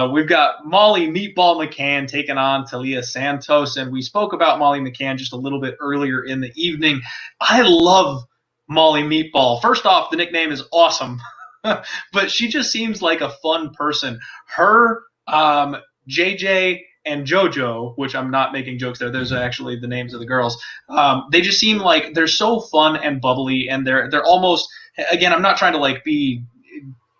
We've got Molly Meatball McCann taking on Tullius Santos, and we spoke about Molly McCann just a little bit earlier in the evening. I love Molly Meatball. First off, the nickname is awesome, but she just seems like a fun person. Her, JJ, and JoJo, which I'm not making jokes there. Those are actually the names of the girls. They just seem like they're so fun and bubbly, and they're almost. Again, I'm not trying to like be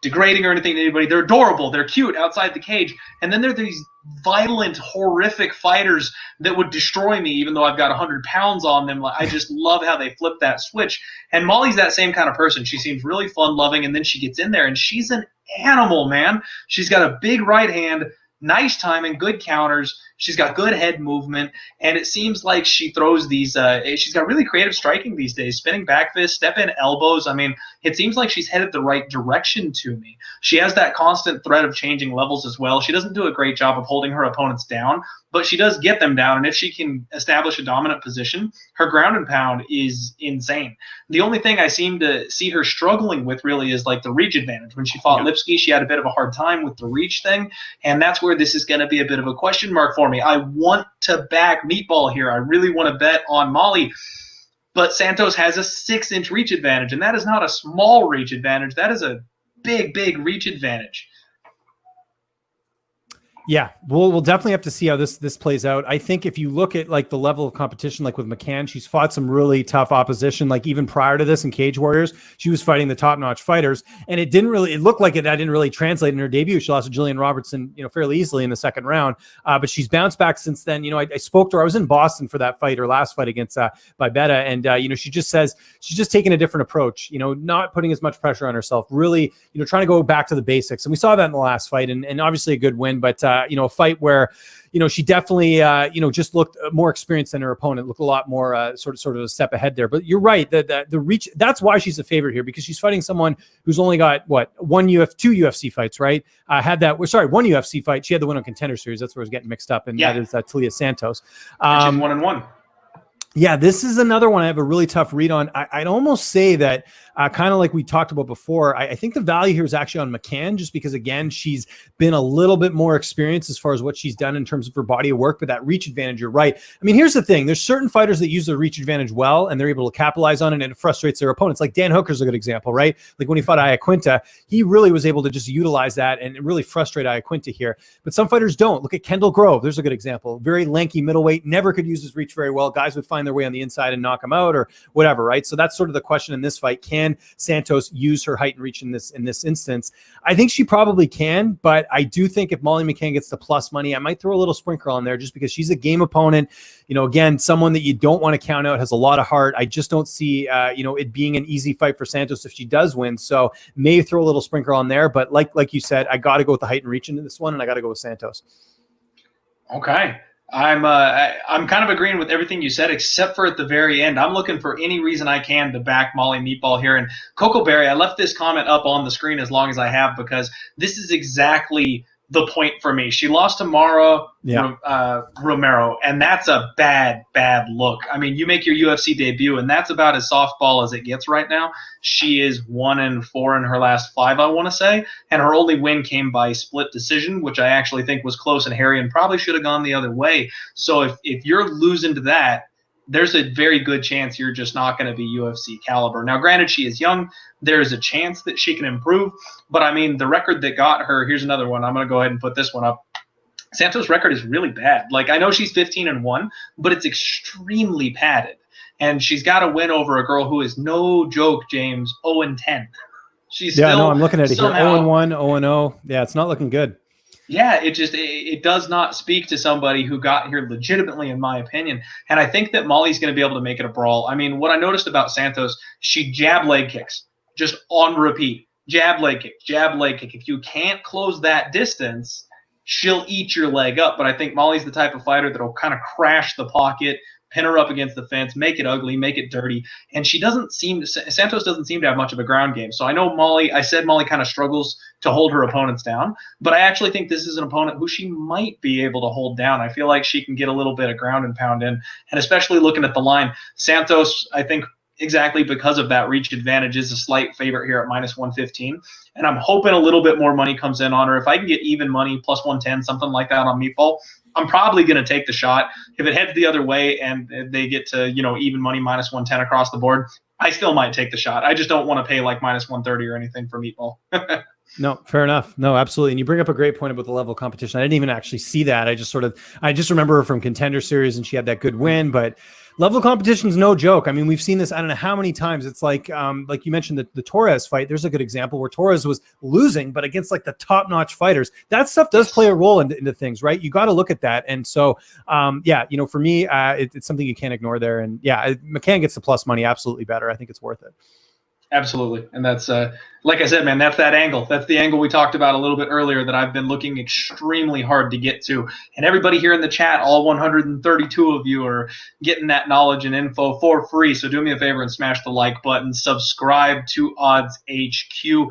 degrading or anything to anybody. They're adorable. They're cute outside the cage, and then they're these violent, horrific fighters that would destroy me, even though I've got 100 pounds on them. I just love how they flip that switch. And Molly's that same kind of person. She seems really fun-loving, and then she gets in there, and she's an animal, man. She's got a big right hand. Nice timing, good counters. She's got good head movement, and it seems like she throws these she's got really creative striking these days. Spinning back fist, step-in elbows. I mean, it seems like she's headed the right direction to me. She has that constant threat of changing levels as well. She doesn't do a great job of holding her opponents down, but she does get them down, and if she can establish a dominant position, her ground and pound is insane. The only thing I seem to see her struggling with really is like the reach advantage. When she fought Lipsky, she had a bit of a hard time with the reach thing, and that's where this is going to be a bit of a question mark for me. I want to back Meatball here. I really want to bet on Molly, but Santos has a 6-inch reach advantage, and that is not a small reach advantage. That is a big, big reach advantage. Yeah, we'll definitely have to see how this plays out. I think if you look at like the level of competition, like with McCann, she's fought some really tough opposition. Like even prior to this in Cage Warriors, she was fighting the top-notch fighters, and it looked like that didn't really translate in her debut. She lost to Jillian Robertson, fairly easily in the second round. But she's bounced back since then. I spoke to her. I was in Boston for that fight, her last fight against Bybeta, and she just says she's just taking a different approach. Not putting as much pressure on herself. Really, trying to go back to the basics, and we saw that in the last fight, and obviously a good win, but. A fight where, she definitely, just looked more experienced than her opponent, looked a lot more sort of a step ahead there. But you're right, the reach, that's why she's a favorite here, because she's fighting someone who's only got, two UFC fights, right? One UFC fight. She had the win on Contender Series. That's where I was getting mixed up, and that is Tullius Santos. She's 1-1. Yeah, this is another one I have a really tough read on. I'd almost say that kind of like we talked about before, I think the value here is actually on McCann, just because, again, she's been a little bit more experienced as far as what she's done in terms of her body of work, but that reach advantage, you're right. I mean, here's the thing. There's certain fighters that use their reach advantage well, and they're able to capitalize on it, and it frustrates their opponents. Like Dan Hooker's a good example, right? Like when he fought Iaquinta, he really was able to just utilize that and really frustrate Iaquinta here. But some fighters don't. Look at Kendall Grove. There's a good example. Very lanky middleweight, never could use his reach very well. Guys would find their way on the inside and knock him out or whatever, right? So that's sort of the question in this fight. Can Santos use her height and reach in this instance? I think she probably can, but I do think if Molly McCann gets the plus money, I might throw a little sprinkle on there just because she's a game opponent. Again, someone that you don't want to count out, has a lot of heart. I just don't see, it being an easy fight for Santos if she does win. So may throw a little sprinkle on there, but like you said, I got to go with the height and reach into this one, and I got to go with Santos. Okay. I'm kind of agreeing with everything you said, except for at the very end. I'm looking for any reason I can to back Molly Meatball here. And Coco Berry, I left this comment up on the screen as long as I have, because this is exactly the point for me. She lost to Mara Romero, and that's a bad look. I mean, you make your UFC debut, and that's about as softball as it gets right now. She is 1-4 in her last 5, I want to say, and her only win came by split decision, which I actually think was close and hairy and probably should have gone the other way. So if you're losing to that, there's a very good chance you're just not going to be UFC caliber. Now, granted, she is young. There's a chance that she can improve. But, I mean, the record that got her, here's another one. I'm going to go ahead and put this one up. Santos' record is really bad. Like, I know she's 15-1, but it's extremely padded. And she's got a win over a girl who is no joke, James, 0-10. She's still I'm looking at it somehow, here. 0-1, 0-0. Yeah, it's not looking good. Yeah, it does not speak to somebody who got here legitimately, in my opinion. And I think that Molly's going to be able to make it a brawl. I mean, what I noticed about Santos, she jab leg kicks just on repeat. Jab leg kick, jab leg kick. If you can't close that distance, she'll eat your leg up. But I think Molly's the type of fighter that'll kind of crash the pocket, pin her up against the fence, make it ugly, make it dirty. And Santos doesn't seem to have much of a ground game. So I know Molly kind of struggles to hold her opponents down, but I actually think this is an opponent who she might be able to hold down. I feel like she can get a little bit of ground and pound in, and especially looking at the line, Santos, I think, exactly because of that reach advantage, is a slight favorite here at minus 115. And I'm hoping a little bit more money comes in on her. If I can get even money, plus 110, something like that on Meatball, I'm probably going to take the shot. If it heads the other way and they get to, even money minus 110 across the board, I still might take the shot. I just don't want to pay like minus 130 or anything for Meatball. No, fair enough. No, absolutely. And you bring up a great point about the level of competition. I didn't even actually see that. I just remember her from Contender Series and she had that good win, but level of competition is no joke. I mean, we've seen this, I don't know how many times. It's like you mentioned the Torres fight. There's a good example where Torres was losing, but against like the top-notch fighters. That stuff does play a role into things, right? You got to look at that. And so, for me, it's something you can't ignore there. And yeah, McCann gets the plus money absolutely better. I think it's worth it. Absolutely. And that's, like I said, man, that's that angle. That's the angle we talked about a little bit earlier that I've been looking extremely hard to get to. And everybody here in the chat, all 132 of you, are getting that knowledge and info for free. So do me a favor and smash the like button. Subscribe to Odds HQ.